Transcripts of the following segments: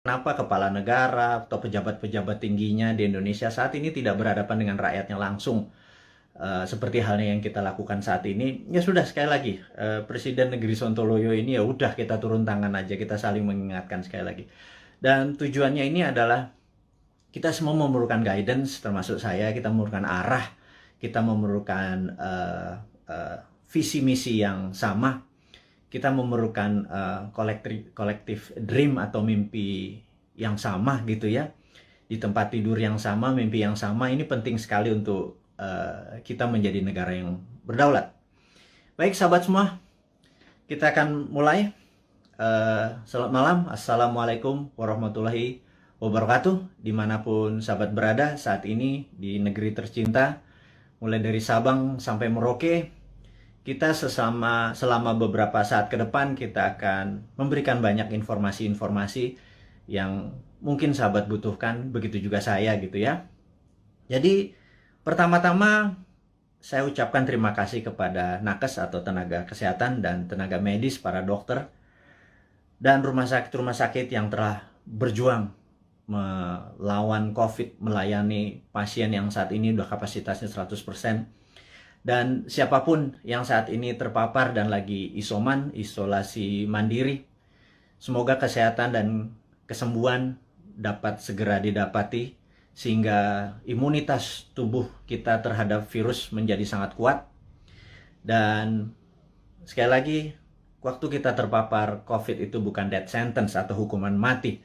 kenapa kepala negara atau pejabat-pejabat tingginya di Indonesia saat ini tidak berhadapan dengan rakyatnya langsung, seperti halnya yang kita lakukan saat ini. Ya sudah, sekali lagi, Presiden Negeri Sontoloyo ini ya udah, kita turun tangan aja, kita saling mengingatkan sekali lagi. Dan tujuannya ini adalah kita semua memerlukan guidance, termasuk saya. Kita memerlukan arah, kita memerlukan visi misi yang sama, kita memerlukan collective dream atau mimpi yang sama gitu ya, di tempat tidur yang sama, mimpi yang sama. Ini penting sekali untuk kita menjadi negara yang berdaulat. Baik sahabat semua, kita akan mulai. Selamat malam, Assalamualaikum warahmatullahi wabarakatuh, dimanapun sahabat berada saat ini di negeri tercinta, mulai dari Sabang sampai Merauke. Kita selama beberapa saat ke depan kita akan memberikan banyak informasi-informasi yang mungkin sahabat butuhkan, begitu juga saya gitu ya. Jadi pertama-tama saya ucapkan terima kasih kepada nakes atau tenaga kesehatan dan tenaga medis, para dokter dan rumah sakit yang telah berjuang melawan COVID, melayani pasien yang saat ini udah kapasitasnya 100%. Dan siapapun yang saat ini terpapar dan lagi isolasi mandiri, semoga kesehatan dan kesembuhan dapat segera didapati, sehingga imunitas tubuh kita terhadap virus menjadi sangat kuat. Dan sekali lagi, waktu kita terpapar COVID itu bukan death sentence atau hukuman mati.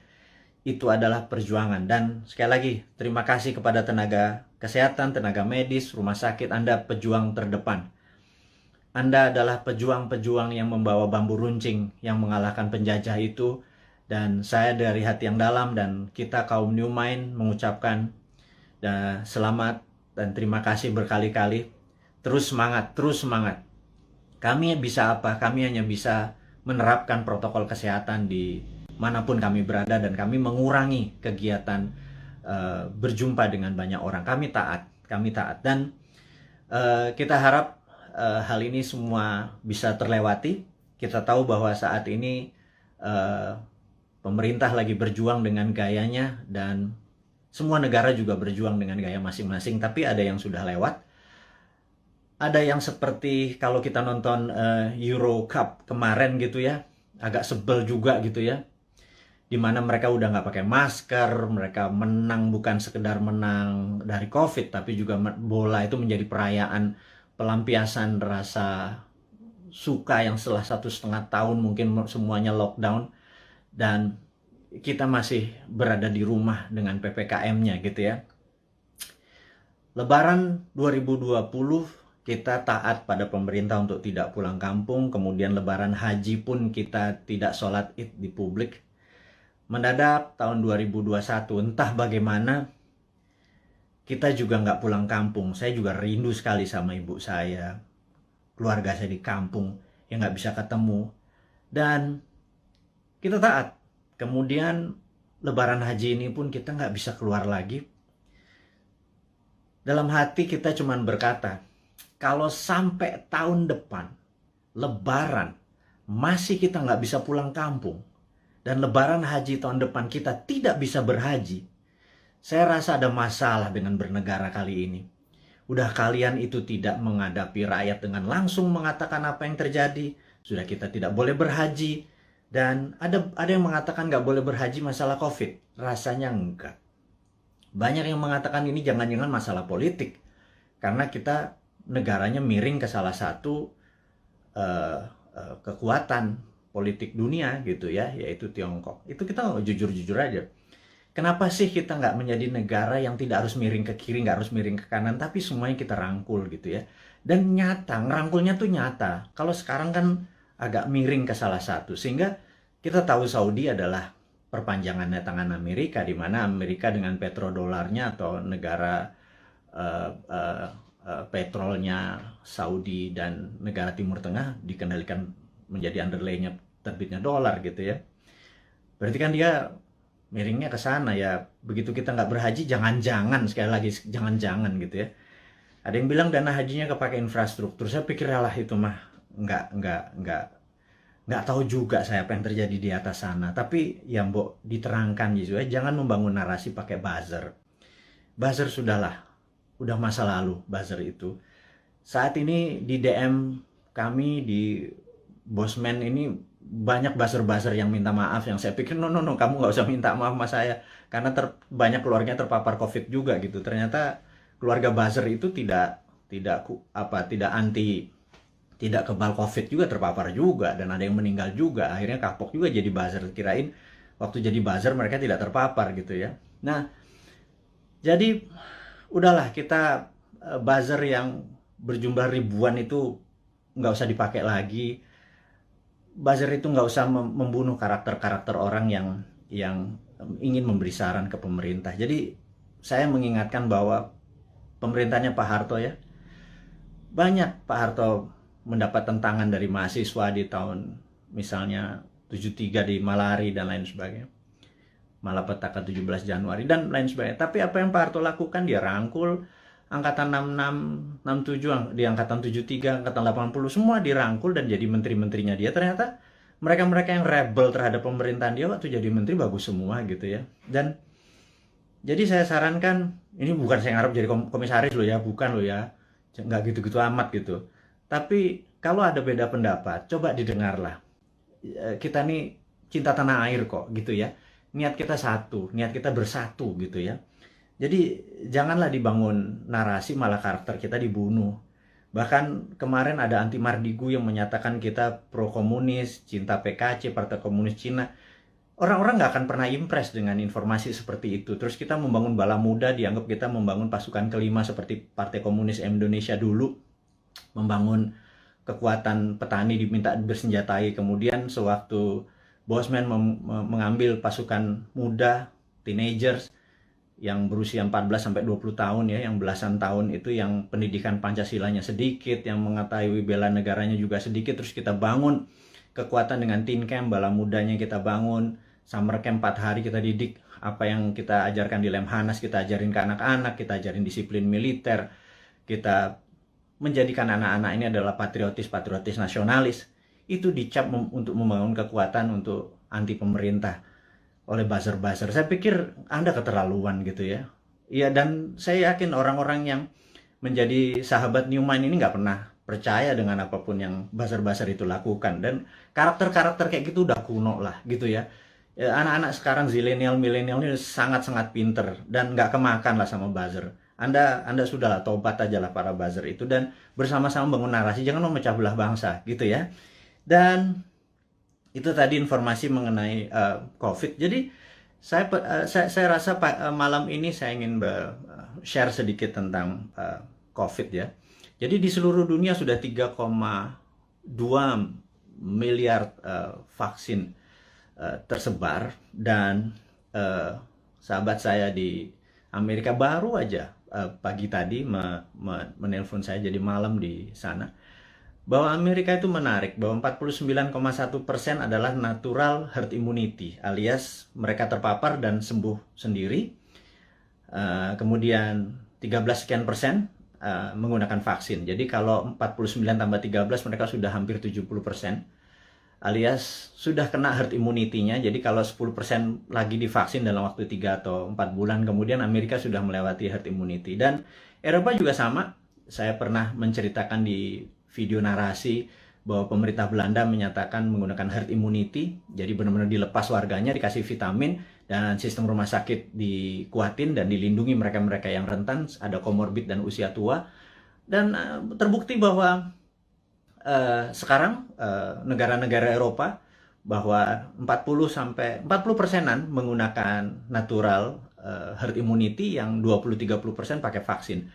Itu adalah perjuangan. Dan sekali lagi, terima kasih kepada tenaga kesehatan, tenaga medis, rumah sakit. Anda pejuang terdepan. Anda adalah pejuang-pejuang yang membawa bambu runcing yang mengalahkan penjajah itu. Dan saya dari hati yang dalam dan kita kaum New Mind mengucapkan selamat dan terima kasih berkali-kali. Terus semangat, terus semangat. Kami bisa apa? Kami hanya bisa menerapkan protokol kesehatan di manapun kami berada, dan kami mengurangi kegiatan berjumpa dengan banyak orang. Kami taat, dan kita harap hal ini semua bisa terlewati. Kita tahu bahwa saat ini pemerintah lagi berjuang dengan gayanya, dan semua negara juga berjuang dengan gaya masing-masing, tapi ada yang sudah lewat. Ada yang seperti kalau kita nonton Euro Cup kemarin gitu ya, agak sebel juga gitu ya, dimana mereka udah nggak pakai masker, mereka menang bukan sekedar menang dari COVID, tapi juga bola itu menjadi perayaan pelampiasan rasa suka yang setelah 1,5 tahun mungkin semuanya lockdown, dan kita masih berada di rumah dengan PPKM-nya gitu ya. Lebaran 2020 kita taat pada pemerintah untuk tidak pulang kampung, kemudian lebaran haji pun kita tidak sholat id di publik. Mendadak tahun 2021, entah bagaimana, kita juga nggak pulang kampung. Saya juga rindu sekali sama ibu saya, keluarga saya di kampung yang nggak bisa ketemu. Dan kita taat. Kemudian lebaran haji ini pun kita nggak bisa keluar lagi. Dalam hati kita cuman berkata, kalau sampai tahun depan lebaran masih kita nggak bisa pulang kampung, dan lebaran haji tahun depan kita tidak bisa berhaji, saya rasa ada masalah dengan bernegara kali ini. Udah kalian itu tidak menghadapi rakyat dengan langsung mengatakan apa yang terjadi. Sudah kita tidak boleh berhaji. Dan ada yang mengatakan nggak boleh berhaji masalah COVID. Rasanya enggak. Banyak yang mengatakan ini jangan-jangan masalah politik. Karena kita negaranya miring ke salah satu kekuatan politik dunia gitu ya, yaitu Tiongkok. Itu kita jujur-jujur aja. Kenapa sih kita nggak menjadi negara yang tidak harus miring ke kiri, nggak harus miring ke kanan, tapi semuanya kita rangkul gitu ya. Dan nyata, ngerangkulnya tuh nyata. Kalau sekarang kan agak miring ke salah satu, sehingga kita tahu Saudi adalah perpanjangannya tangan Amerika, di mana Amerika dengan petrodolarnya atau negara petrolnya Saudi dan negara Timur Tengah dikendalikan menjadi underlay-nya terbitnya dolar gitu ya. Berarti kan dia miringnya ke sana ya. Begitu kita nggak berhaji, jangan-jangan, sekali lagi jangan-jangan gitu ya. Ada yang bilang dana hajinya kepake infrastruktur. Saya pikir lah itu mah nggak nggak tahu juga saya apa yang terjadi di atas sana. Tapi yang mbok diterangkan gitu ya, jangan membangun narasi pakai buzzer. Buzzer sudahlah, udah masa lalu buzzer itu. Saat ini di DM kami di Bosman ini banyak buzzer-buzzer yang minta maaf, yang saya pikir no, kamu nggak usah minta maaf sama saya karena banyak keluarganya terpapar COVID juga gitu. Ternyata keluarga buzzer itu tidak anti, tidak kebal COVID juga, terpapar juga, dan ada yang meninggal juga. Akhirnya kapok juga jadi buzzer, kirain waktu jadi buzzer mereka tidak terpapar gitu ya. Nah, jadi udahlah, kita buzzer yang berjumlah ribuan itu nggak usah dipakai lagi. Buzzer itu nggak usah membunuh karakter-karakter orang yang ingin memberi saran ke pemerintah. Jadi saya mengingatkan bahwa pemerintahnya Pak Harto ya, banyak Pak Harto mendapat tentangan dari mahasiswa di tahun misalnya 73 di Malari dan lain sebagainya, malapetaka 17 Januari dan lain sebagainya. Tapi apa yang Pak Harto lakukan, dia rangkul angkatan 66, 67, di angkatan 73, angkatan 80, semua dirangkul dan jadi menteri-menterinya dia. Ternyata mereka-mereka yang rebel terhadap pemerintahan dia waktu jadi menteri bagus semua gitu ya. Dan jadi saya sarankan, ini bukan saya ngarep jadi komisaris loh ya, bukan loh ya, nggak gitu-gitu amat gitu. Tapi kalau ada beda pendapat, coba didengarlah. Kita nih cinta tanah air kok gitu ya. Niat kita satu, niat kita bersatu gitu ya. Jadi janganlah dibangun narasi malah karakter kita dibunuh. Bahkan kemarin ada Anti Mardigu yang menyatakan kita pro komunis, cinta PKC, Partai Komunis Cina. Orang-orang nggak akan pernah impress dengan informasi seperti itu. Terus kita membangun bala muda, dianggap kita membangun pasukan kelima seperti Partai Komunis Indonesia dulu. Membangun kekuatan petani diminta bersenjatai. Kemudian sewaktu Bosman mengambil pasukan muda, teenagers, yang berusia 14 sampai 20 tahun ya, yang belasan tahun itu yang pendidikan Pancasilanya sedikit, yang mengetahui bela negaranya juga sedikit, terus kita bangun kekuatan dengan teen camp, bala mudanya kita bangun, summer camp 4 hari kita didik apa yang kita ajarkan di Lemhanas, kita ajarin ke anak-anak, kita ajarin disiplin militer, kita menjadikan anak-anak ini adalah patriotis nasionalis. Itu dicap untuk membangun kekuatan untuk anti pemerintah oleh buzzer-buzzer. Saya pikir Anda keterlaluan gitu ya. Iya, dan saya yakin orang-orang yang menjadi sahabat Newman ini nggak pernah percaya dengan apapun yang buzzer-buzzer itu lakukan. Dan karakter-karakter kayak gitu udah kuno lah gitu ya. Anak-anak sekarang zilenial, milenial ini sangat-sangat pinter dan nggak kemakan lah sama buzzer. Anda sudahlah tobat aja lah para buzzer itu dan bersama-sama bangun narasi, jangan memecah belah bangsa gitu ya. Dan itu tadi informasi mengenai COVID. Jadi saya rasa malam ini saya ingin share sedikit tentang COVID ya. Jadi di seluruh dunia sudah 3,2 miliar vaksin tersebar, dan sahabat saya di Amerika baru aja pagi tadi menelpon saya, jadi malam di sana, bahwa Amerika itu menarik, bahwa 49,1% adalah natural herd immunity, alias mereka terpapar dan sembuh sendiri. Kemudian 13 sekian persen menggunakan vaksin. Jadi kalau 49 tambah 13 mereka sudah hampir 70%, alias sudah kena herd immunity-nya. Jadi kalau 10% lagi divaksin dalam waktu 3 atau 4 bulan, kemudian Amerika sudah melewati herd immunity. Dan Eropa juga sama. Saya pernah menceritakan di video narasi bahwa pemerintah Belanda menyatakan menggunakan herd immunity, jadi benar-benar dilepas warganya, dikasih vitamin, dan sistem rumah sakit dikuatin dan dilindungi mereka-mereka yang rentan, ada komorbid dan usia tua. Dan terbukti bahwa sekarang negara-negara Eropa bahwa 40%-an menggunakan natural herd immunity, yang 20-30% pakai vaksin.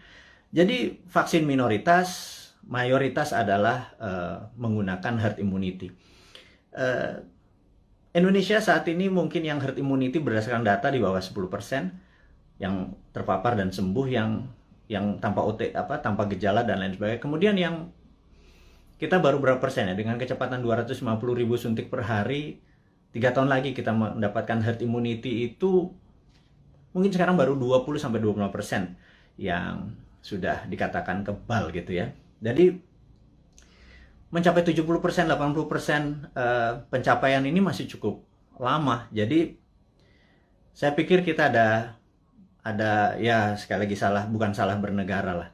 Jadi vaksin minoritas, mayoritas adalah menggunakan herd immunity. Indonesia saat ini mungkin yang herd immunity berdasarkan data di bawah 10% yang terpapar dan sembuh, yang tanpa gejala dan lain sebagainya. Kemudian yang kita baru berapa persen ya, dengan kecepatan 250.000 suntik per hari, 3 tahun lagi kita mendapatkan herd immunity itu mungkin sekarang baru 20-25% yang sudah dikatakan kebal gitu ya. Jadi mencapai 70%, 80% pencapaian ini masih cukup lama. Jadi saya pikir kita ada ya sekali lagi bukan salah bernegara lah.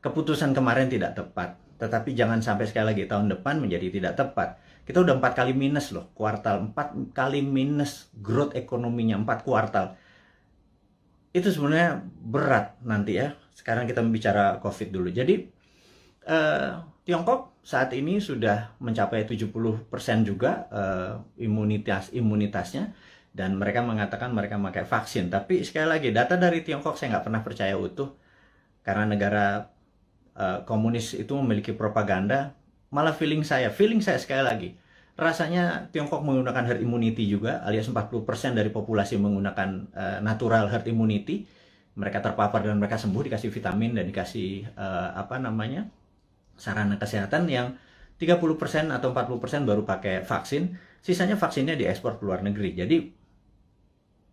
Keputusan kemarin tidak tepat, tetapi jangan sampai sekali lagi tahun depan menjadi tidak tepat. Kita udah 4 kali minus loh, kuartal 4 kali minus growth ekonominya 4 kuartal. Itu sebenarnya berat nanti ya. Sekarang kita bicara COVID dulu. Jadi Tiongkok saat ini sudah mencapai 70% juga imunitasnya, dan mereka mengatakan mereka memakai vaksin. Tapi sekali lagi, data dari Tiongkok saya nggak pernah percaya utuh, karena negara komunis itu memiliki propaganda. Malah feeling saya sekali lagi, rasanya Tiongkok menggunakan herd immunity juga, alias 40% dari populasi menggunakan natural herd immunity. Mereka terpapar dan mereka sembuh, dikasih vitamin dan dikasih sarana kesehatan. Yang 30% atau 40% baru pakai vaksin, sisanya vaksinnya diekspor ke luar negeri. Jadi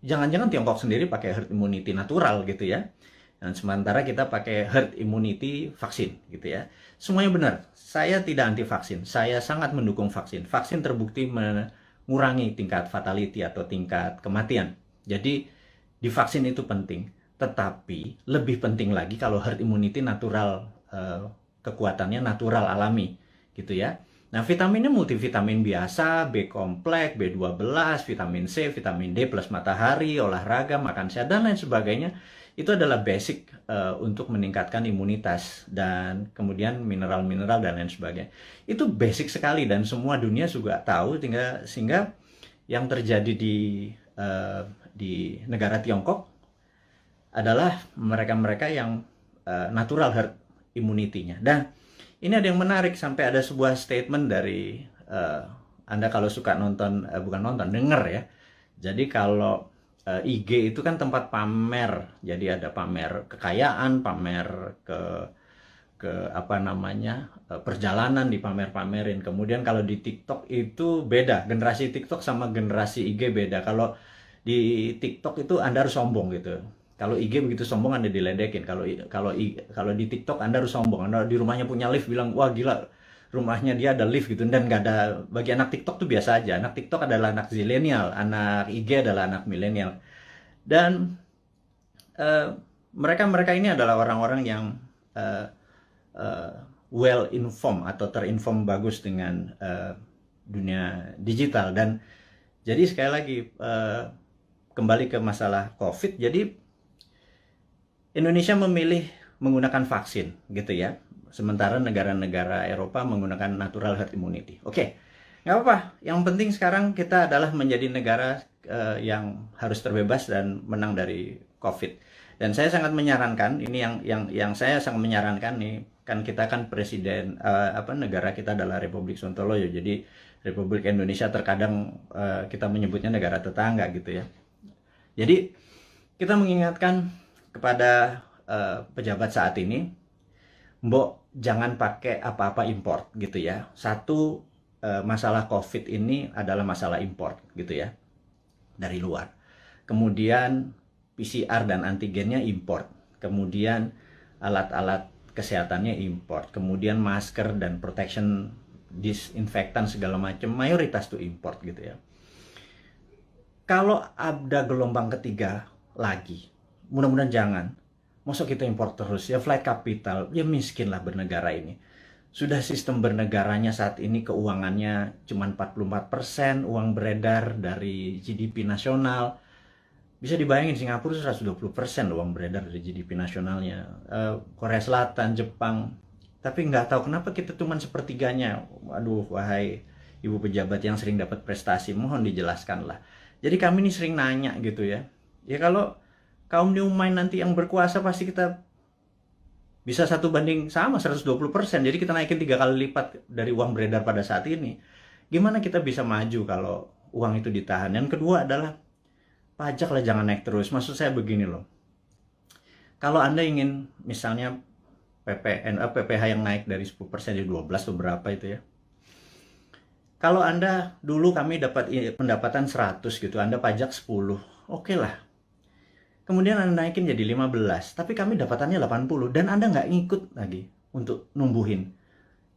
jangan-jangan Tiongkok sendiri pakai herd immunity natural gitu ya, dan sementara kita pakai herd immunity vaksin gitu ya. Semuanya benar. Saya tidak anti vaksin, saya sangat mendukung vaksin. Vaksin terbukti mengurangi tingkat fatality atau tingkat kematian. Jadi divaksin itu penting, tetapi lebih penting lagi kalau herd immunity natural, kekuatannya natural alami gitu ya. Nah, vitaminnya multivitamin biasa, B kompleks, B12, vitamin C, vitamin D plus matahari, olahraga, makan sehat, dan lain sebagainya. Itu adalah basic untuk meningkatkan imunitas, dan kemudian mineral-mineral dan lain sebagainya. Itu basic sekali dan semua dunia juga tahu, sehingga yang terjadi di negara Tiongkok adalah mereka-mereka yang natural herd immunity-nya. Dan ini ada yang menarik, sampai ada sebuah statement dari Anda kalau suka nonton, denger ya. Jadi kalau IG itu kan tempat pamer, jadi ada pamer kekayaan, pamer ke perjalanan dipamer-pamerin. Kemudian kalau di TikTok itu beda, generasi TikTok sama generasi IG beda. Kalau di TikTok itu Anda harus sombong gitu. Kalau IG begitu sombong Anda diledekin. Kalau di TikTok Anda harus sombong. Anda di rumahnya punya lift, bilang wah gila, rumahnya dia ada lift gitu. Dan nggak ada, bagi anak TikTok tuh biasa aja. Anak TikTok adalah anak zilenial, anak IG adalah anak milenial. Dan mereka ini adalah orang-orang yang well informed atau terinform bagus dengan dunia digital. Dan jadi sekali lagi kembali ke masalah COVID. Jadi Indonesia memilih menggunakan vaksin gitu ya, sementara negara-negara Eropa menggunakan natural herd immunity. Oke, nggak apa-apa. Yang penting sekarang kita adalah menjadi negara yang harus terbebas dan menang dari COVID. Dan saya sangat menyarankan, ini yang saya sangat menyarankan nih, kan kita kan presiden, negara kita adalah Republik Sontoloyo. Jadi Republik Indonesia terkadang kita menyebutnya negara tetangga gitu ya. Jadi kita mengingatkan kepada pejabat saat ini, mbok jangan pakai apa-apa import gitu ya. Satu, masalah COVID ini adalah masalah import gitu ya, dari luar. Kemudian PCR dan antigennya import. Kemudian alat-alat kesehatannya import. Kemudian masker dan protection, disinfektan segala macam, mayoritas tuh import gitu ya. Kalau ada gelombang ketiga lagi, mudah-mudahan jangan. Masa kita impor terus? Ya flight capital, ya miskin lah bernegara ini. Sudah sistem bernegaranya saat ini keuangannya cuma 44% uang beredar dari GDP nasional. Bisa dibayangin Singapura 120% uang beredar dari GDP nasionalnya. Korea Selatan, Jepang. Tapi nggak tahu kenapa kita cuma sepertiganya. Waduh, wahai ibu pejabat yang sering dapat prestasi, mohon dijelaskan lah. Jadi kami ini sering nanya gitu ya. Ya kalau kaum new mind nanti yang berkuasa, pasti kita bisa 1:120%. Jadi kita naikin 3 kali lipat dari uang beredar pada saat ini. Gimana kita bisa maju kalau uang itu ditahan? Yang kedua adalah pajak lah jangan naik terus. Maksud saya begini loh. Kalau Anda ingin misalnya PPH yang naik dari 10% jadi 12 atau berapa itu ya. Kalau Anda dulu kami dapat pendapatan 100 gitu, Anda pajak 10, oke lah. Kemudian Anda naikin jadi 15, tapi kami dapatannya 80 dan Anda nggak ngikut lagi untuk numbuhin.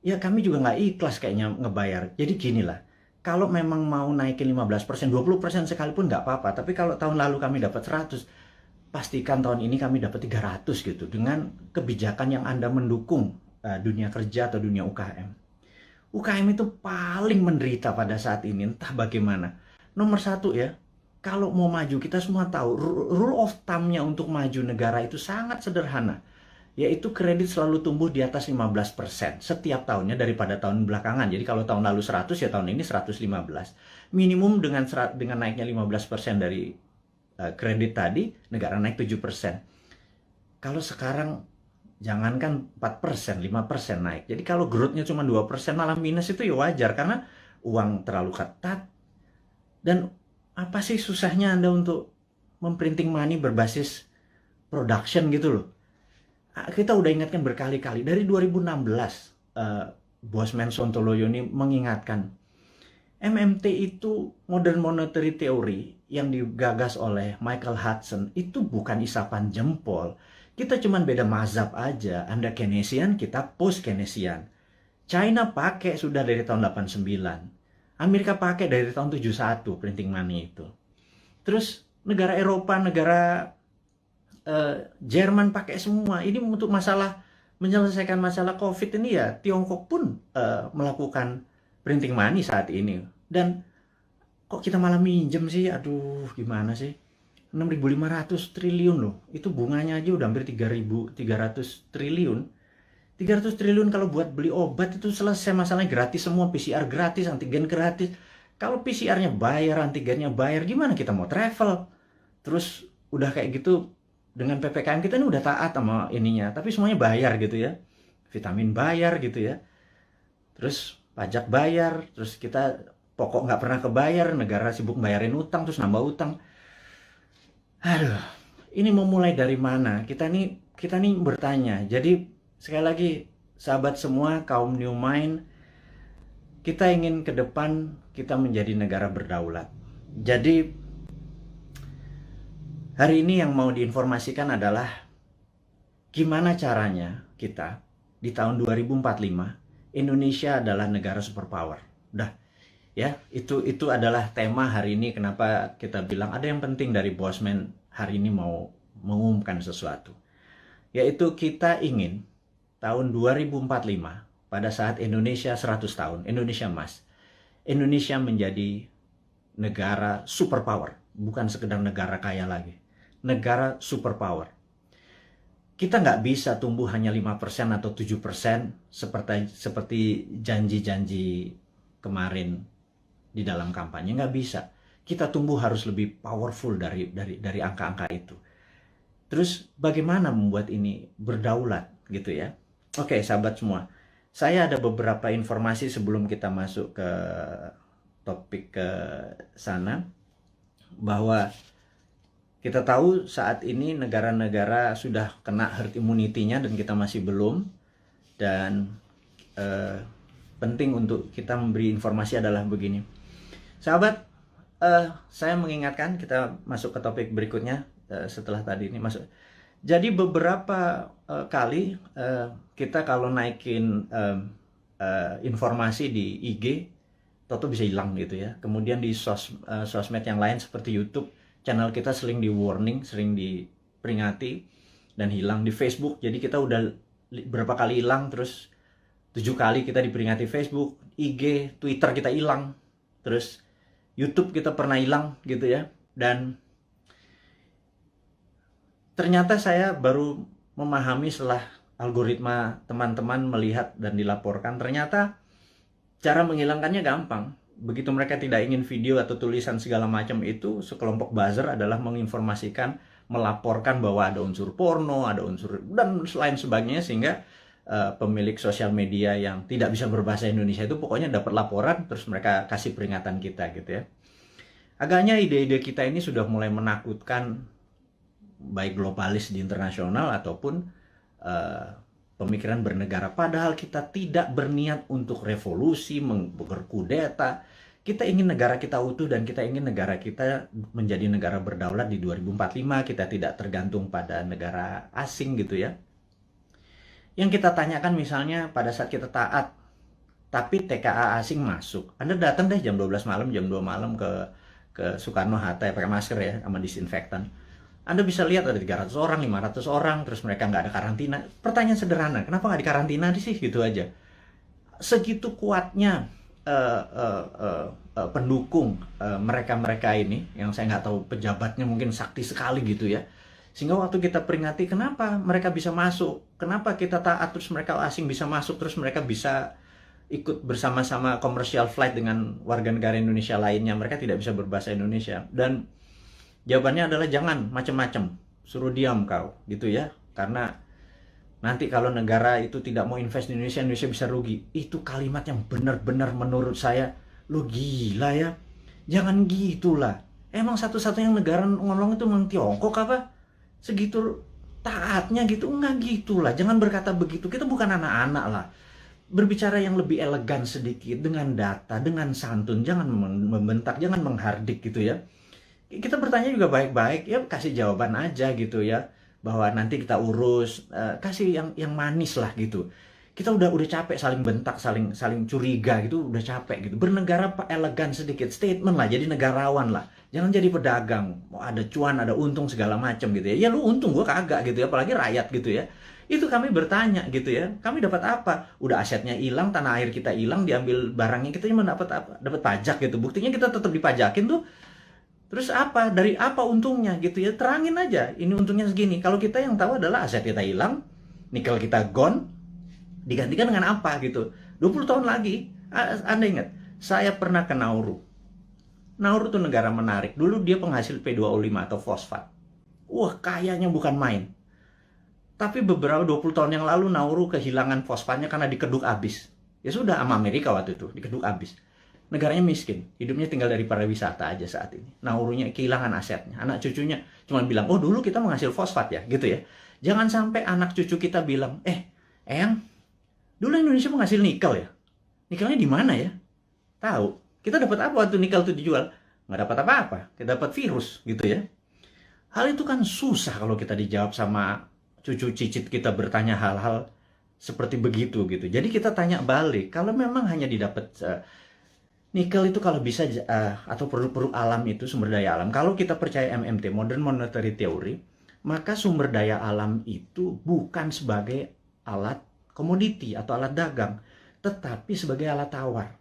ya kami juga nggak ikhlas kayaknya ngebayar. Jadi gini lah, kalau memang mau naikin 15%, 20% sekalipun nggak apa-apa. Tapi kalau tahun lalu kami dapat 100, pastikan tahun ini kami dapat 300 gitu. Dengan kebijakan yang Anda mendukung dunia kerja atau dunia UKM. UKM itu paling menderita pada saat ini, entah bagaimana. Nomor satu ya, kalau mau maju, kita semua tahu, rule of thumb-nya untuk maju negara itu sangat sederhana. Yaitu kredit selalu tumbuh di atas 15% setiap tahunnya daripada tahun belakangan. Jadi kalau tahun lalu 100, ya tahun ini 115. Minimum dengan naiknya 15% dari kredit tadi, negara naik 7%. Kalau sekarang jangankan 4%, 5% naik. Jadi kalau growth-nya cuma 2% malah minus, itu ya wajar karena uang terlalu ketat. Dan apa sih susahnya Anda untuk memprinting money berbasis production gitu loh. Kita udah ingatkan berkali-kali dari 2016, Bosman Sontoloyo ini mengingatkan MMT itu modern monetary theory yang digagas oleh Michael Hudson itu bukan isapan jempol. Kita cuman beda mazhab aja. Anda Keynesian, kita post Keynesian. China pakai sudah dari tahun 89. Amerika pakai dari tahun 71 printing money itu. Terus negara Eropa, negara Jerman pakai semua. Ini untuk menyelesaikan masalah COVID ini ya, Tiongkok pun melakukan printing money saat ini. Dan kok kita malah minjem sih? Aduh, gimana sih? 6.500 triliun loh. Itu bunganya aja udah hampir 3.300 triliun. 300 triliun kalau buat beli obat itu selesai masalahnya, gratis semua, PCR gratis, antigen gratis. Kalau PCR-nya bayar, antigennya bayar, gimana kita mau travel? Terus udah kayak gitu, dengan PPKM kita ini udah taat sama ininya, tapi semuanya bayar gitu ya. Vitamin bayar gitu ya. Terus pajak bayar, terus kita pokok nggak pernah kebayar, negara sibuk bayarin utang, terus nambah utang. Aduh, ini mau mulai dari mana? Kita nih bertanya. Jadi sekali lagi, sahabat semua, kaum New Mind, kita ingin ke depan kita menjadi negara berdaulat. Jadi hari ini yang mau diinformasikan adalah gimana caranya kita di tahun 2045 Indonesia adalah negara superpower. Udah ya, itu adalah tema hari ini. Kenapa kita bilang ada yang penting dari Bosman hari ini mau mengumumkan sesuatu. Yaitu kita ingin tahun 2045 pada saat Indonesia 100 tahun, Indonesia Emas, Indonesia menjadi negara superpower, bukan sekedar negara kaya lagi. Negara superpower. Kita nggak bisa tumbuh hanya 5% atau 7% seperti janji-janji kemarin di dalam kampanye. Nggak bisa. Kita tumbuh harus lebih powerful dari angka-angka itu. Terus bagaimana membuat ini berdaulat gitu ya? Oke, sahabat semua. Saya ada beberapa informasi sebelum kita masuk ke topik ke sana, bahwa kita tahu saat ini negara-negara sudah kena herd immunity-nya dan kita masih belum. Dan penting untuk kita memberi informasi adalah begini. Sahabat, saya mengingatkan, kita masuk ke topik berikutnya setelah tadi ini masuk. Jadi beberapa kali kita kalau naikin informasi di IG, toto bisa hilang gitu ya. Kemudian di sosmed yang lain seperti YouTube, channel kita sering di warning, sering diperingati dan hilang. Di Facebook, jadi kita udah berapa kali hilang, terus 7 kali kita diperingati Facebook, IG, Twitter kita hilang, terus YouTube kita pernah hilang gitu ya. Dan ternyata saya baru memahami setelah algoritma teman-teman melihat dan dilaporkan, ternyata cara menghilangkannya gampang. Begitu mereka tidak ingin video atau tulisan segala macam itu, sekelompok buzzer adalah menginformasikan, melaporkan bahwa ada unsur porno, ada unsur dan lain sebagainya, sehingga pemilik sosial media yang tidak bisa berbahasa Indonesia itu pokoknya dapat laporan, terus mereka kasih peringatan kita gitu ya. Agaknya ide-ide kita ini sudah mulai menakutkan baik globalis di internasional ataupun pemikiran bernegara. Padahal kita tidak berniat untuk revolusi, berkudeta. Kita ingin negara kita utuh dan kita ingin negara kita menjadi negara berdaulat di 2045. Kita tidak tergantung pada negara asing gitu ya. Yang kita tanyakan misalnya pada saat kita taat tapi TKA asing masuk. Anda datang deh jam 12 malam, jam 2 malam ke Soekarno-Hatta ya, pakai masker ya, sama disinfektan. Anda bisa lihat ada 300 orang, 500 orang, terus mereka nggak ada karantina. Pertanyaan sederhana, kenapa nggak dikarantina sih? Gitu aja. Segitu kuatnya pendukung mereka-mereka ini, yang saya nggak tahu pejabatnya mungkin sakti sekali gitu ya. Sehingga waktu kita peringati, kenapa mereka bisa masuk? Kenapa kita taat terus mereka asing bisa masuk, terus mereka bisa ikut bersama-sama komersial flight dengan warga negara Indonesia lainnya, mereka tidak bisa berbahasa Indonesia. Dan jawabannya adalah jangan macam-macam, suruh diam kau, gitu ya. Karena nanti kalau negara itu tidak mau invest di Indonesia, Indonesia bisa rugi. Itu kalimat yang benar-benar menurut saya, lo gila ya. Jangan gitulah. Emang satu-satunya negara ngomong itu memang Tiongkok apa? Segitu taatnya gitu? Enggak gitulah. Jangan berkata begitu. Kita bukan anak-anak lah. Berbicara yang lebih elegan sedikit, dengan data, dengan santun. Jangan membentak, jangan menghardik gitu ya. Kita bertanya juga baik-baik, ya kasih jawaban aja gitu ya. Bahwa nanti kita urus, kasih yang manis lah gitu. Kita udah capek saling bentak, saling curiga gitu, udah capek gitu. Bernegara elegan sedikit, statement lah, jadi negarawan lah. Jangan jadi pedagang, ada cuan, ada untung segala macam gitu ya. Ya lu untung, gua kagak gitu ya, apalagi rakyat gitu ya. Itu kami bertanya gitu ya. Kami dapat apa? Udah asetnya hilang, tanah air kita hilang, diambil barangnya, kita cuma dapat apa? Dapat pajak gitu. Buktinya kita tetap dipajakin tuh. Terus apa? Dari apa untungnya gitu ya? Terangin aja. Ini untungnya segini. Kalau kita yang tahu adalah aset kita hilang, nikel kita gone, digantikan dengan apa gitu. 20 tahun lagi, Anda ingat, saya pernah ke Nauru. Nauru itu negara menarik. Dulu dia penghasil P2O5 atau fosfat. Wah, kayanya bukan main. Tapi beberapa 20 tahun yang lalu Nauru kehilangan fosfatnya karena dikeduk abis. Ya sudah, sama Amerika waktu itu, dikeduk abis. Negaranya miskin, hidupnya tinggal dari pariwisata aja saat ini. Naurunya kehilangan asetnya. Anak cucunya cuma bilang, oh dulu kita menghasil fosfat ya, gitu ya. Jangan sampai anak cucu kita bilang, Eyang, dulu Indonesia menghasil nikel ya? Nikelnya di mana ya? Tahu. Kita dapat apa waktu nikel itu dijual? Nggak dapat apa-apa. Kita dapat virus, gitu ya. Hal itu kan susah kalau kita dijawab sama cucu cicit kita bertanya hal-hal seperti begitu, gitu. Jadi kita tanya balik, kalau memang hanya didapat nikel itu kalau bisa, atau produk-produk alam itu, sumber daya alam. Kalau kita percaya MMT, Modern Monetary Theory, maka sumber daya alam itu bukan sebagai alat komoditi atau alat dagang, tetapi sebagai alat tawar.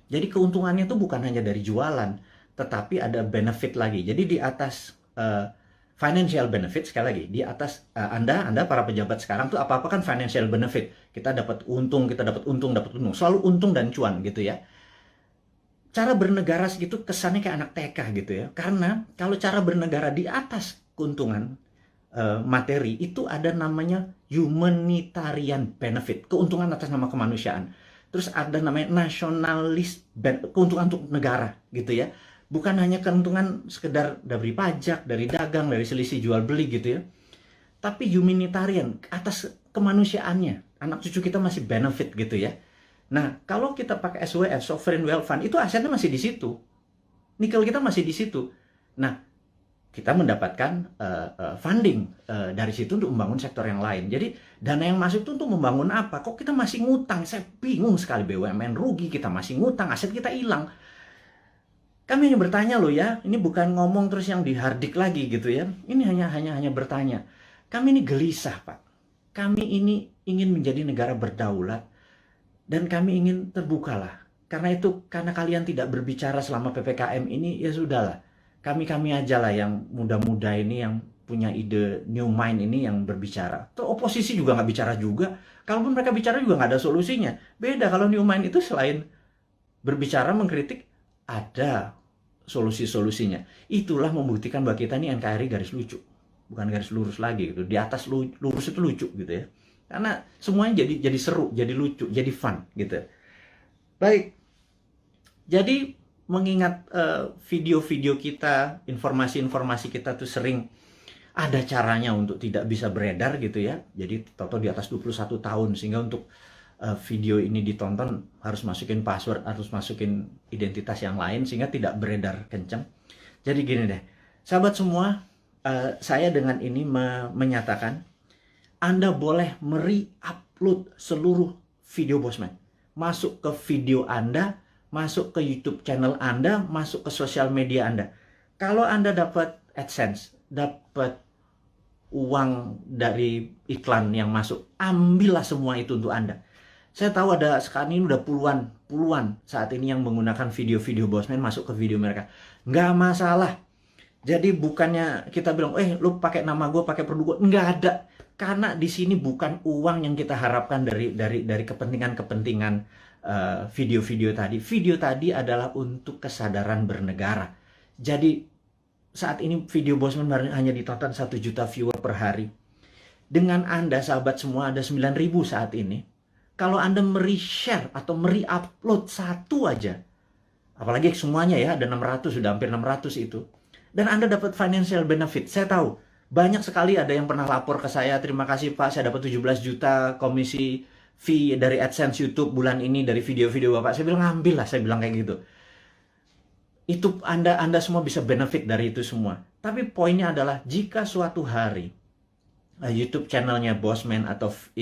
Jadi keuntungannya itu bukan hanya dari jualan, tetapi ada benefit lagi. Jadi di atas financial benefit, sekali lagi, di atas Anda para pejabat sekarang tuh apa-apa kan financial benefit. Kita dapat untung, dapat untung. Selalu untung dan cuan gitu ya. Cara bernegara segitu kesannya kayak anak TK gitu ya. Karena kalau cara bernegara di atas keuntungan materi, itu ada namanya humanitarian benefit, keuntungan atas nama kemanusiaan. Terus ada namanya nasionalis, keuntungan untuk negara gitu ya. Bukan hanya keuntungan sekedar dari pajak, dari dagang, dari selisih jual beli gitu ya. Tapi humanitarian, atas kemanusiaannya. Anak cucu kita masih benefit gitu ya. Nah, kalau kita pakai SWF, Sovereign Wealth Fund, itu asetnya masih di situ. Nikel kita masih di situ. Nah, kita mendapatkan funding dari situ untuk membangun sektor yang lain. Jadi dana yang masuk itu untuk membangun apa? Kok kita masih ngutang? Saya bingung sekali. BUMN rugi, kita masih ngutang, aset kita hilang. Kami hanya bertanya loh ya, ini bukan ngomong terus yang dihardik lagi gitu ya. Ini hanya bertanya. Kami ini gelisah, Pak. Kami ini ingin menjadi negara berdaulat dan kami ingin terbukalah. Karena itu, karena kalian tidak berbicara selama PPKM ini, ya sudahlah. Kami aja lah yang muda-muda ini, yang punya ide new mind ini yang berbicara. Tuh oposisi juga nggak bicara juga. Kalaupun mereka bicara juga nggak ada solusinya. Beda kalau new mind itu selain berbicara, mengkritik, ada solusi-solusinya. Itulah membuktikan bahwa kita ini NKRI garis lucu. Bukan garis lurus lagi gitu. Di atas lurus itu lucu gitu ya. Karena semuanya jadi seru, jadi lucu, jadi fun gitu. Baik. Jadi mengingat video-video kita, informasi-informasi kita tuh sering ada caranya untuk tidak bisa beredar gitu ya. Jadi Toto di atas 21 tahun, sehingga untuk video ini ditonton harus masukin password, harus masukin identitas yang lain sehingga tidak beredar kencang. Jadi gini deh, sahabat semua, saya dengan ini menyatakan Anda boleh mere-upload seluruh video Bosman. masuk ke video Anda, masuk ke YouTube channel Anda, masuk ke sosial media Anda. Kalau Anda dapat AdSense, dapat uang dari iklan yang masuk, ambillah semua itu untuk Anda. Saya tahu ada sekarang ini udah puluhan saat ini yang menggunakan video-video Bosman masuk ke video mereka. Nggak masalah. Jadi bukannya kita bilang, lu pakai nama gue, pakai produk gue. Nggak ada. Karena di sini bukan uang yang kita harapkan dari kepentingan-kepentingan video-video tadi. Video tadi adalah untuk kesadaran bernegara. Jadi saat ini video Bosman hanya ditonton 1 juta viewer per hari. Dengan Anda, sahabat semua, ada 9.000 saat ini. Kalau Anda share atau upload satu aja, apalagi semuanya ya, ada 600, sudah hampir 600 itu. Dan Anda dapat financial benefit. Saya tahu, banyak sekali ada yang pernah lapor ke saya, terima kasih Pak, saya dapat 17 juta komisi fee dari AdSense YouTube bulan ini, dari video-video Bapak. Saya bilang, ambil lah, saya bilang kayak gitu. Itu Anda semua bisa benefit dari itu semua. Tapi poinnya adalah, jika suatu hari YouTube channelnya Bosman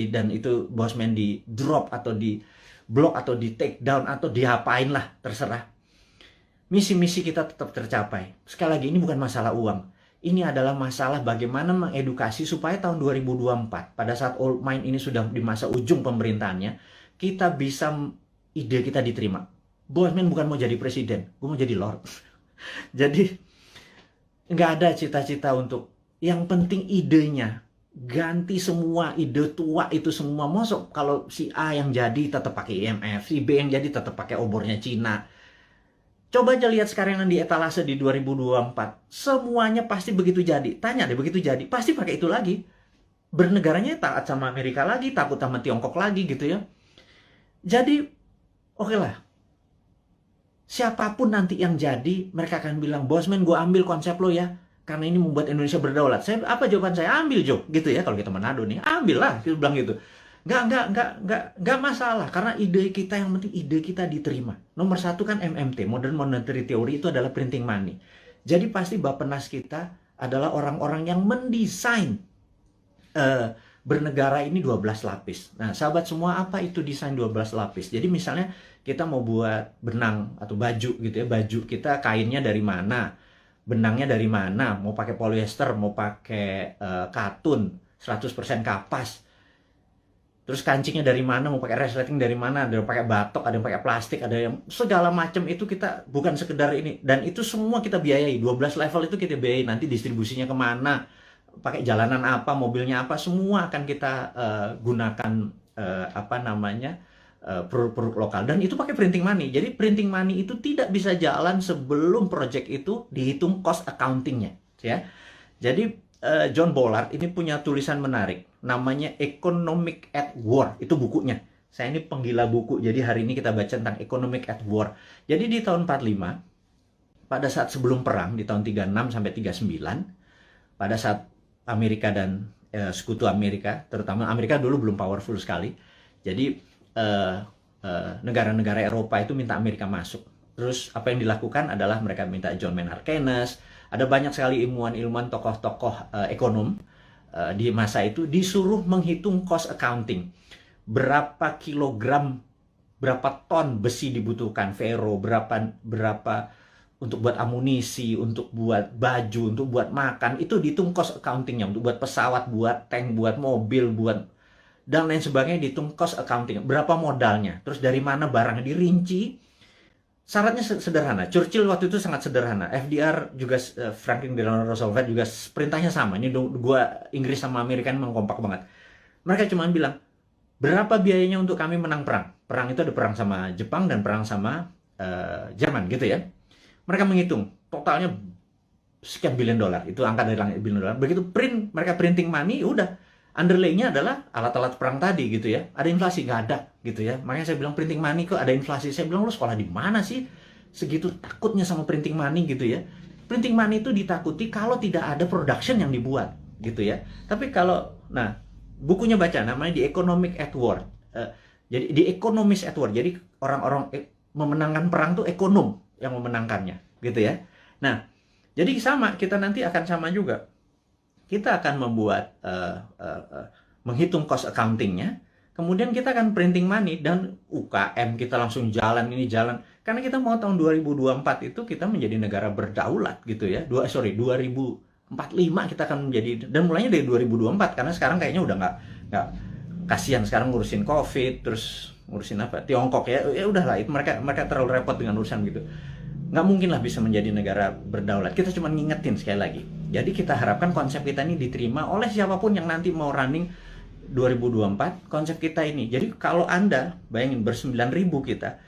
dan itu Bosman di drop atau di block atau di take down atau diapain lah, terserah. Misi-misi kita tetap tercapai. Sekali lagi, ini bukan masalah uang. Ini adalah masalah bagaimana mengedukasi supaya tahun 2024, pada saat Old Mind ini sudah di masa ujung pemerintahannya, kita bisa, ide kita diterima. Bosman bukan mau jadi presiden, gue mau jadi Lord. Jadi nggak ada cita-cita untuk, yang penting idenya. Ganti semua ide tua itu semua. Mosok kalau si A yang jadi tetap pakai IMF, si B yang jadi tetap pakai obornya Cina. Coba aja lihat sekarang yang di etalase di 2024. Semuanya pasti begitu jadi. Tanya deh, begitu jadi, pasti pakai itu lagi. Bernegaranya taat sama Amerika lagi, takut sama Tiongkok lagi gitu ya. Jadi, oke lah. Siapapun nanti yang jadi, mereka akan bilang, Bosman, gue ambil konsep lo ya. Karena ini membuat Indonesia berdaulat. Apa jawaban saya? Ambil, Jo. Gitu ya, kalau kita Manado nih. Ambil lah, kita bilang gitu. Nggak masalah. Karena ide kita, yang penting ide kita diterima. Nomor 1 kan MMT, Modern Monetary Theory, itu adalah printing money. Jadi pasti Bappenas kita adalah orang-orang yang mendesain bernegara ini 12 lapis. Nah, sahabat semua, apa itu desain 12 lapis? Jadi misalnya kita mau buat benang atau baju gitu ya. Baju kita kainnya dari mana? Benangnya dari mana, mau pakai polyester, mau pakai katun, 100% kapas. Terus kancingnya dari mana, mau pakai resleting dari mana, ada yang pakai batok, ada yang pakai plastik, ada yang segala macam itu kita bukan sekedar ini. Dan itu semua kita biayai, 12 level itu kita biayai, nanti distribusinya kemana, pakai jalanan apa, mobilnya apa, semua akan kita gunakan produk-produk lokal, dan itu pakai printing money. Jadi printing money itu tidak bisa jalan sebelum project itu dihitung cost accountingnya, ya. Jadi John Bollard ini punya tulisan menarik, namanya Economic at War, itu bukunya. Saya ini penggila buku, jadi hari ini kita baca tentang Economic at War. Jadi di tahun 45, pada saat sebelum perang, di tahun 36 sampai 39, pada saat Amerika dan sekutu Amerika, terutama Amerika dulu belum powerful sekali, jadi negara-negara Eropa itu minta Amerika masuk. Terus apa yang dilakukan adalah mereka minta John Maynard Keynes, ada banyak sekali ilmuwan-ilmuwan, tokoh-tokoh ekonom di masa itu disuruh menghitung cost accounting. Berapa kilogram, berapa ton besi dibutuhkan, ferro, berapa untuk buat amunisi, untuk buat baju, untuk buat makan, itu dihitung cost accountingnya, untuk buat pesawat, buat tank, buat mobil, buat dan lain sebagainya, dihitung cost accounting, berapa modalnya, terus dari mana barangnya, dirinci. Syaratnya sederhana. Churchill waktu itu sangat sederhana. FDR juga, Franklin Delano Roosevelt juga perintahnya sama. Ini dua Inggris sama Amerika memang kompak banget. Mereka cuma bilang, berapa biayanya untuk kami menang perang? Perang itu ada perang sama Jepang dan perang sama Jerman gitu ya. Mereka menghitung totalnya sekian billion dolar. Itu angka dari langit, billion dolar. Begitu mereka printing money, udah. Underlay-nya adalah alat-alat perang tadi gitu ya. Ada inflasi? Nggak ada gitu ya. Makanya saya bilang printing money kok ada inflasi. Saya bilang, lu sekolah di mana sih? Segitu takutnya sama printing money gitu ya. Printing money itu ditakuti kalau tidak ada production yang dibuat gitu ya. Tapi kalau, nah, bukunya baca, namanya The Economic at War. Jadi The Economist at War. Jadi orang-orang memenangkan perang tuh ekonom yang memenangkannya gitu ya. Nah, jadi sama, kita nanti akan sama juga. Kita akan membuat menghitung cost accountingnya. Kemudian kita akan printing money dan UKM kita langsung jalan ini jalan. Karena kita mau tahun 2024 itu kita menjadi negara berdaulat gitu ya. 2045 kita akan menjadi, dan mulainya dari 2024 karena sekarang kayaknya udah nggak kasihan sekarang ngurusin COVID, terus ngurusin apa Tiongkok ya udahlah itu mereka terlalu repot dengan urusan gitu. Nggak mungkin lah bisa menjadi negara berdaulat. Kita cuma ngingetin sekali lagi. Jadi kita harapkan konsep kita ini diterima oleh siapapun yang nanti mau running 2024 konsep kita ini. Jadi kalau Anda bayangin ber-9.000 kita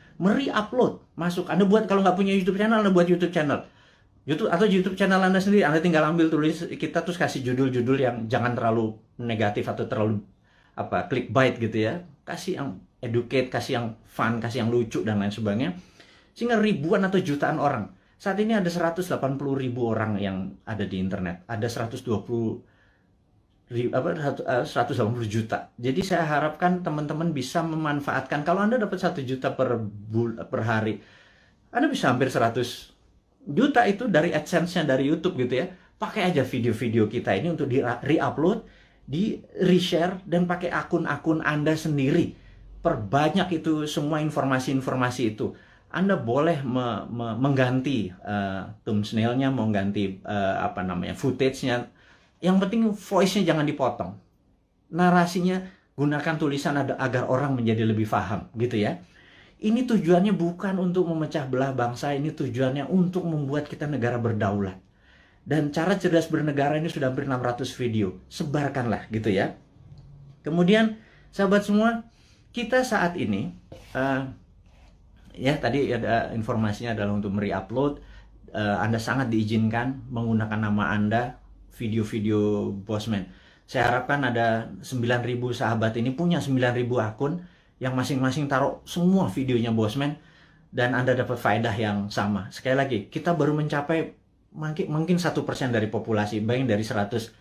upload masuk. Anda buat, kalau nggak punya YouTube channel, Anda buat YouTube channel. YouTube channel Anda sendiri, Anda tinggal ambil tulis kita terus kasih judul-judul yang jangan terlalu negatif atau terlalu clickbait gitu ya. Kasih yang educate, kasih yang fun, kasih yang lucu dan lain sebagainya. Sehingga ribuan atau jutaan orang. Saat ini ada 180.000 orang yang ada di internet. Ada 180 juta. Jadi saya harapkan teman-teman bisa memanfaatkan. Kalau Anda dapat 1 juta per hari, Anda bisa hampir 100 juta itu dari AdSense-nya dari YouTube gitu ya. Pakai aja video-video kita ini untuk di-re-upload, di-reshare, dan pakai akun-akun Anda sendiri. Perbanyak itu semua informasi-informasi itu. Anda boleh mengganti thumbnail-nya, mengganti footage-nya. Yang penting voice-nya jangan dipotong. Narasinya gunakan tulisan agar orang menjadi lebih paham gitu ya. Ini tujuannya bukan untuk memecah belah bangsa, ini tujuannya untuk membuat kita negara berdaulat. Dan cara cerdas bernegara ini sudah hampir 600 video. Sebarkanlah gitu ya. Kemudian sahabat semua, kita saat ini tadi ada informasinya adalah untuk upload. Anda sangat diizinkan menggunakan nama Anda video-video Bosman. Saya harapkan ada 9.000 sahabat ini punya 9.000 akun yang masing-masing taruh semua videonya Bosman dan Anda dapat faedah yang sama. Sekali lagi, kita baru mencapai mungkin 1% dari populasi, bayangin dari 180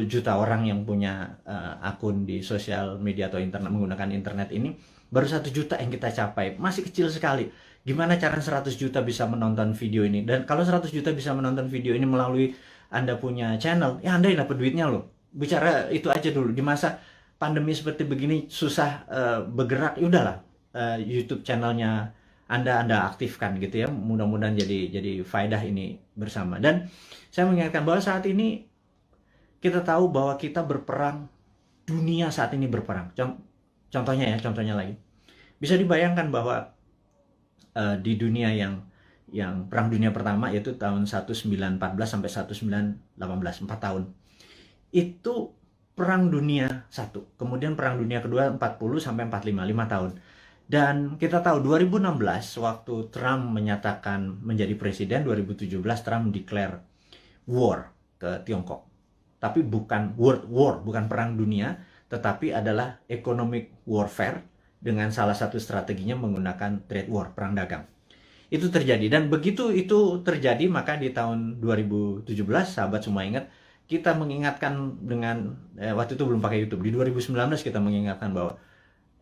juta orang yang punya akun di sosial media atau internet, menggunakan internet ini, baru 1 juta yang kita capai. Masih kecil sekali. Gimana cara 100 juta bisa menonton video ini? Dan kalau 100 juta bisa menonton video ini melalui Anda punya channel, ya Anda yang dapat duitnya loh. Bicara itu aja dulu. Di masa pandemi seperti begini susah bergerak, ya udahlah YouTube channelnya Anda aktifkan gitu ya. Mudah-mudahan jadi faedah ini bersama. Dan saya mengingatkan bahwa saat ini kita tahu bahwa kita berperang, dunia saat ini berperang. Contohnya lagi. Bisa dibayangkan bahwa di dunia yang Perang Dunia Pertama, yaitu tahun 1914 sampai 1918, 4 tahun. Itu Perang Dunia 1. Kemudian Perang Dunia Kedua 40 sampai 45, 5 tahun. Dan kita tahu 2016 waktu Trump menyatakan menjadi presiden, 2017 Trump declare war ke Tiongkok. Tapi bukan world war, bukan perang dunia, tetapi adalah economic warfare dengan salah satu strateginya menggunakan trade war, perang dagang. Itu terjadi, dan begitu itu terjadi maka di tahun 2017 sahabat semua ingat, kita mengingatkan dengan waktu itu belum pakai YouTube, di 2019 kita mengingatkan bahwa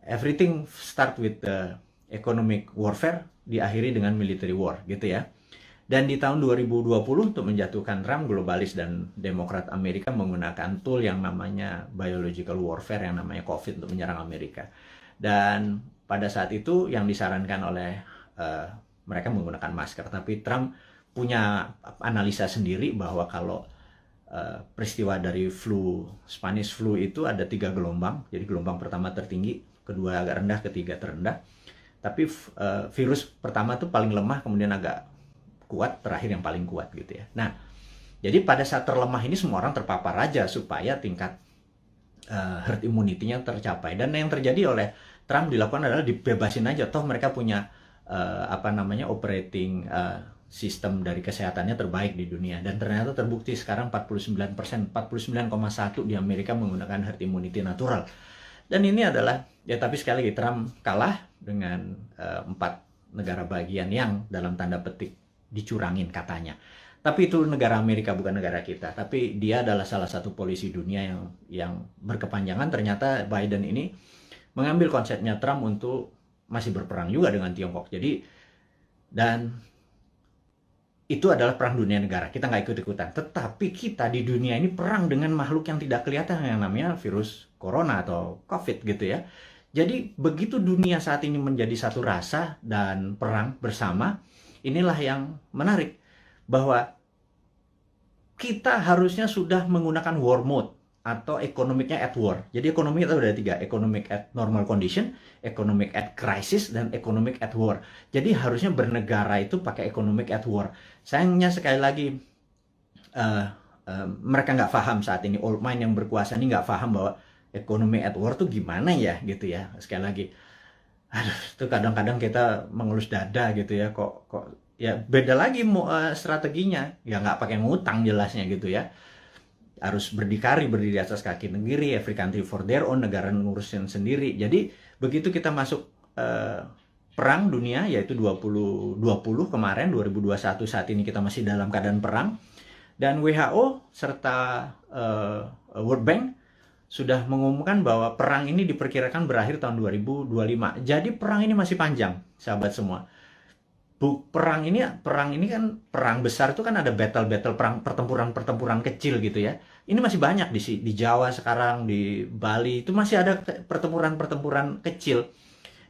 everything start with the economic warfare, diakhiri dengan military war gitu ya. Dan di tahun 2020 untuk menjatuhkan Trump, globalis dan Demokrat Amerika menggunakan tool yang namanya biological warfare, yang namanya COVID, untuk menyerang Amerika. Dan pada saat itu yang disarankan oleh mereka menggunakan masker, tapi Trump punya analisa sendiri bahwa kalau peristiwa dari Spanish flu itu ada 3 gelombang. Jadi gelombang pertama tertinggi, kedua agak rendah, ketiga terendah. Tapi virus pertama itu paling lemah, kemudian agak kuat, terakhir yang paling kuat gitu ya. Nah, jadi pada saat terlemah ini semua orang terpapar aja supaya tingkat herd immunity-nya tercapai. Dan yang terjadi oleh Trump dilakukan adalah dibebasin aja, toh mereka punya operating sistem dari kesehatannya terbaik di dunia. Dan ternyata terbukti sekarang 49%, 49,1% di Amerika menggunakan herd immunity natural. Dan ini adalah, ya tapi sekali lagi Trump kalah dengan 4 negara bagian yang dalam tanda petik dicurangin katanya. Tapi itu negara Amerika, bukan negara kita. Tapi dia adalah salah satu polisi dunia yang berkepanjangan. Ternyata Biden ini mengambil konsepnya Trump untuk masih berperang juga dengan Tiongkok. Jadi, dan itu adalah perang dunia negara. Kita nggak ikut-ikutan. Tetapi kita di dunia ini perang dengan makhluk yang tidak kelihatan yang namanya virus corona atau COVID gitu ya. Jadi begitu dunia saat ini menjadi satu rasa dan perang bersama, inilah yang menarik. Bahwa kita harusnya sudah menggunakan war mode atau ekonomiknya at war. Jadi ekonomi itu ada 3, economic at normal condition, economic at crisis, dan economic at war. Jadi harusnya bernegara itu pakai economic at war. Sayangnya sekali lagi mereka nggak paham saat ini, old mind yang berkuasa ini nggak paham bahwa ekonomi at war tuh gimana ya gitu ya. Sekali lagi, aduh, itu kadang-kadang kita mengelus dada gitu ya, kok ya beda lagi strateginya, ya nggak pakai ngutang jelasnya gitu ya. Harus berdikari, berdiri atas kaki sendiri, every country for their own, negara ngurusin sendiri. Jadi begitu kita masuk perang dunia, yaitu 2020 kemarin, 2021 saat ini kita masih dalam keadaan perang, dan WHO serta World Bank sudah mengumumkan bahwa perang ini diperkirakan berakhir tahun 2025. Jadi perang ini masih panjang, sahabat semua. Perang ini kan perang besar itu kan ada battle perang, pertempuran kecil gitu ya. Ini masih banyak di Jawa sekarang, di Bali itu masih ada pertempuran kecil.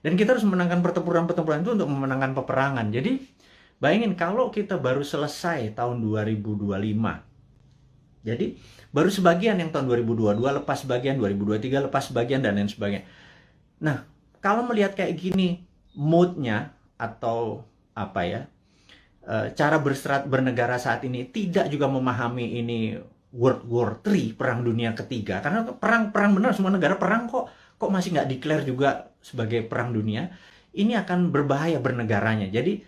Dan kita harus memenangkan pertempuran itu untuk memenangkan peperangan. Jadi bayangin kalau kita baru selesai tahun 2025. Jadi baru sebagian yang tahun 2022 lepas sebagian, 2023 lepas sebagian, dan lain sebagainya. Nah, kalau melihat kayak gini mood-nya atau apa ya, cara bernegara saat ini tidak juga memahami ini World War III, perang dunia ketiga, karena perang benar, semua negara perang kok masih nggak declare juga sebagai perang dunia. Ini akan berbahaya bernegaranya. Jadi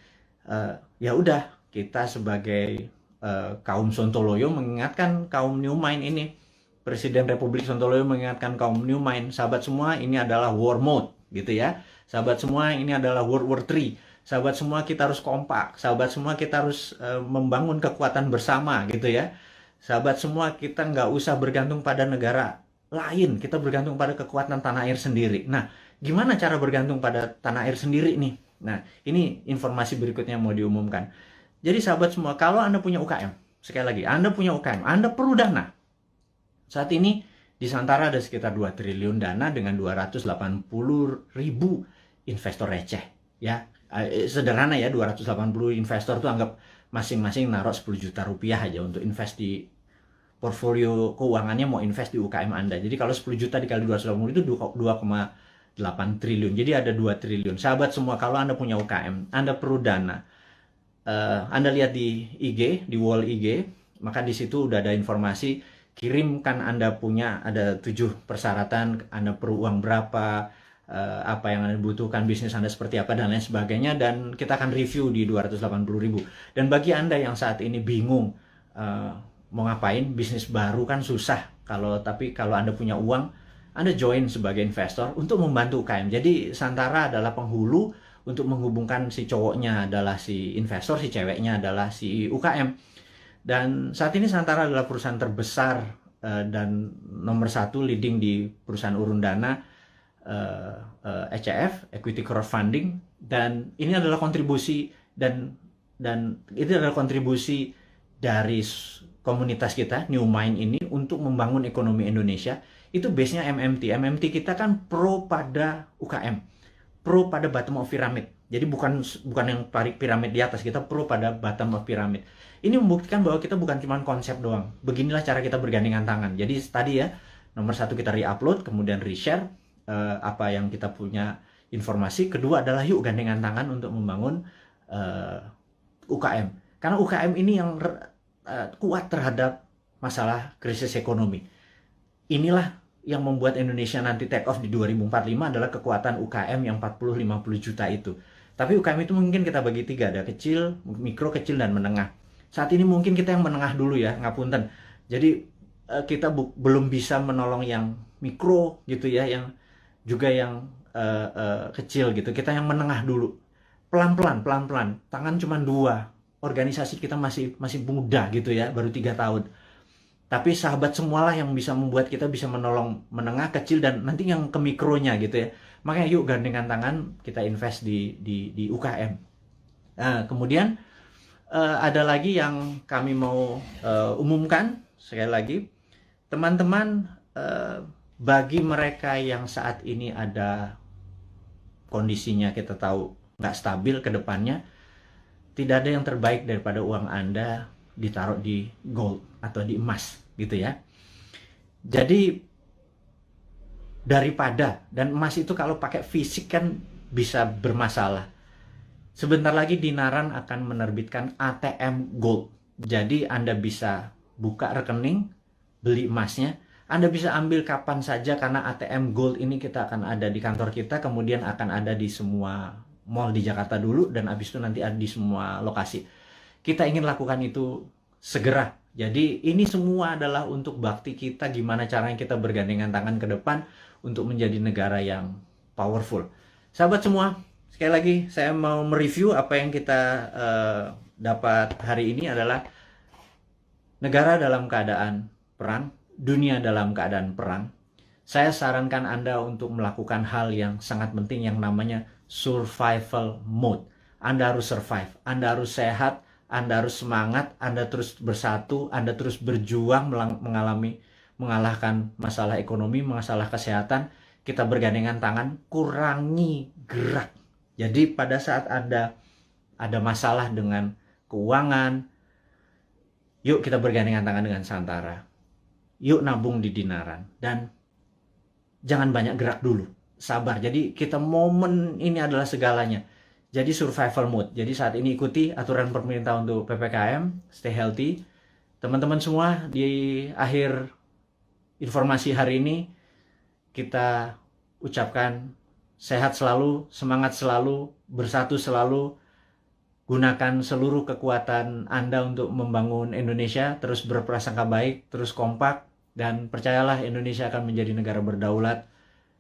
ya udah, kita sebagai kaum Sontoloyo mengingatkan kaum New Mind ini, Presiden Republik Sontoloyo mengingatkan kaum New Mind, sahabat semua, ini adalah war mode gitu ya. Sahabat semua, ini adalah World War III. Sahabat semua, kita harus kompak. Sahabat semua, kita harus membangun kekuatan bersama gitu ya. Sahabat semua, kita nggak usah bergantung pada negara lain. Kita bergantung pada kekuatan tanah air sendiri. Nah, gimana cara bergantung pada tanah air sendiri nih? Nah, ini informasi berikutnya mau diumumkan. Jadi sahabat semua, kalau Anda punya UKM, sekali lagi, Anda punya UKM, Anda perlu dana. Saat ini di Santara ada sekitar 2 triliun dana dengan 280.000 investor receh ya. Sederhana ya, 280 investor tuh anggap masing-masing naruh 10 juta rupiah aja untuk invest di portfolio keuangannya, mau invest di UKM Anda. Jadi kalau 10 juta dikali 280 itu 2,8 triliun. Jadi ada 2 triliun. Sahabat semua, kalau Anda punya UKM, Anda perlu dana. Anda lihat di IG, di wall IG, maka di situ udah ada informasi, kirimkan Anda punya, ada 7 persyaratan, Anda perlu uang berapa, apa yang Anda butuhkan, bisnis Anda seperti apa, dan lain sebagainya, dan kita akan review di 280.000. Dan bagi Anda yang saat ini bingung mau ngapain, bisnis baru kan susah, tapi kalau Anda punya uang, Anda join sebagai investor untuk membantu UKM. Jadi Santara adalah penghulu untuk menghubungkan si cowoknya adalah si investor, si ceweknya adalah si UKM. Dan saat ini Santara adalah perusahaan terbesar dan nomor 1 leading di perusahaan urun dana, ECF, Equity Crowdfunding, dan ini adalah kontribusi dan itu adalah kontribusi dari komunitas kita New Mind ini untuk membangun ekonomi Indonesia. Itu base-nya MMT kita kan pro pada UKM, pro pada bottom of pyramid. Jadi bukan yang piramid di atas, kita pro pada bottom of pyramid. Ini membuktikan bahwa kita bukan cuma konsep doang. Beginilah cara kita bergandengan tangan. Jadi tadi ya, nomor 1 kita re-upload, kemudian re-share apa yang kita punya informasi. Kedua adalah yuk gandengan tangan untuk membangun UKM. Karena UKM ini yang kuat terhadap masalah krisis ekonomi. Inilah yang membuat Indonesia nanti take off di 2045 adalah kekuatan UKM yang 40-50 juta itu. Tapi UKM itu mungkin kita bagi 3, ada kecil, mikro, kecil, dan menengah. Saat ini mungkin kita yang menengah dulu ya, ngapunten. Jadi kita belum bisa menolong yang mikro gitu ya, yang juga yang kecil gitu. Kita yang menengah dulu. Pelan-pelan. Tangan cuma 2. Organisasi kita masih muda gitu ya, baru 3 tahun. Tapi sahabat semualah yang bisa membuat kita bisa menolong menengah, kecil, dan nanti yang ke mikronya gitu ya. Makanya yuk gandengan tangan kita invest di UKM. Nah, kemudian ada lagi yang kami mau umumkan sekali lagi, teman-teman, bagi mereka yang saat ini ada kondisinya kita tahu nggak stabil ke depannya, tidak ada yang terbaik daripada uang Anda ditaruh di gold atau di emas gitu ya. Jadi daripada, dan emas itu kalau pakai fisik kan bisa bermasalah. Sebentar lagi Dinaran akan menerbitkan ATM Gold. Jadi Anda bisa buka rekening, beli emasnya. Anda bisa ambil kapan saja karena ATM Gold ini kita akan ada di kantor kita, kemudian akan ada di semua mall di Jakarta dulu, dan habis itu nanti ada di semua lokasi. Kita ingin lakukan itu segera. Jadi ini semua adalah untuk bakti kita, gimana caranya kita bergandengan tangan ke depan untuk menjadi negara yang powerful. Sahabat semua, sekali lagi saya mau mereview apa yang kita dapat hari ini adalah negara dalam keadaan perang, dunia dalam keadaan perang. Saya sarankan Anda untuk melakukan hal yang sangat penting yang namanya survival mode. Anda harus survive, Anda harus sehat, Anda harus semangat, Anda terus bersatu, Anda terus berjuang mengalahkan masalah ekonomi, masalah kesehatan. Kita bergandengan tangan, kurangi gerak. Jadi pada saat Anda ada masalah dengan keuangan, yuk kita bergandengan tangan dengan Santara. Yuk nabung di Dinaran. Dan jangan banyak gerak dulu. Sabar. Jadi kita momen ini adalah segalanya. Jadi survival mode. Jadi saat ini ikuti aturan pemerintah untuk PPKM. Stay healthy. Teman-teman semua, di akhir informasi hari ini kita ucapkan sehat selalu, semangat selalu, bersatu selalu. Gunakan seluruh kekuatan Anda untuk membangun Indonesia, terus berprasangka baik, terus kompak, dan percayalah Indonesia akan menjadi negara berdaulat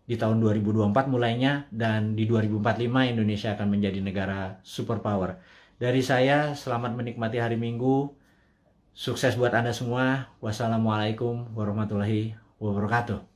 di tahun 2024 mulainya, dan di 2045 Indonesia akan menjadi negara superpower. Dari saya, selamat menikmati hari Minggu. Sukses buat Anda semua. Wassalamualaikum warahmatullahi wabarakatuh.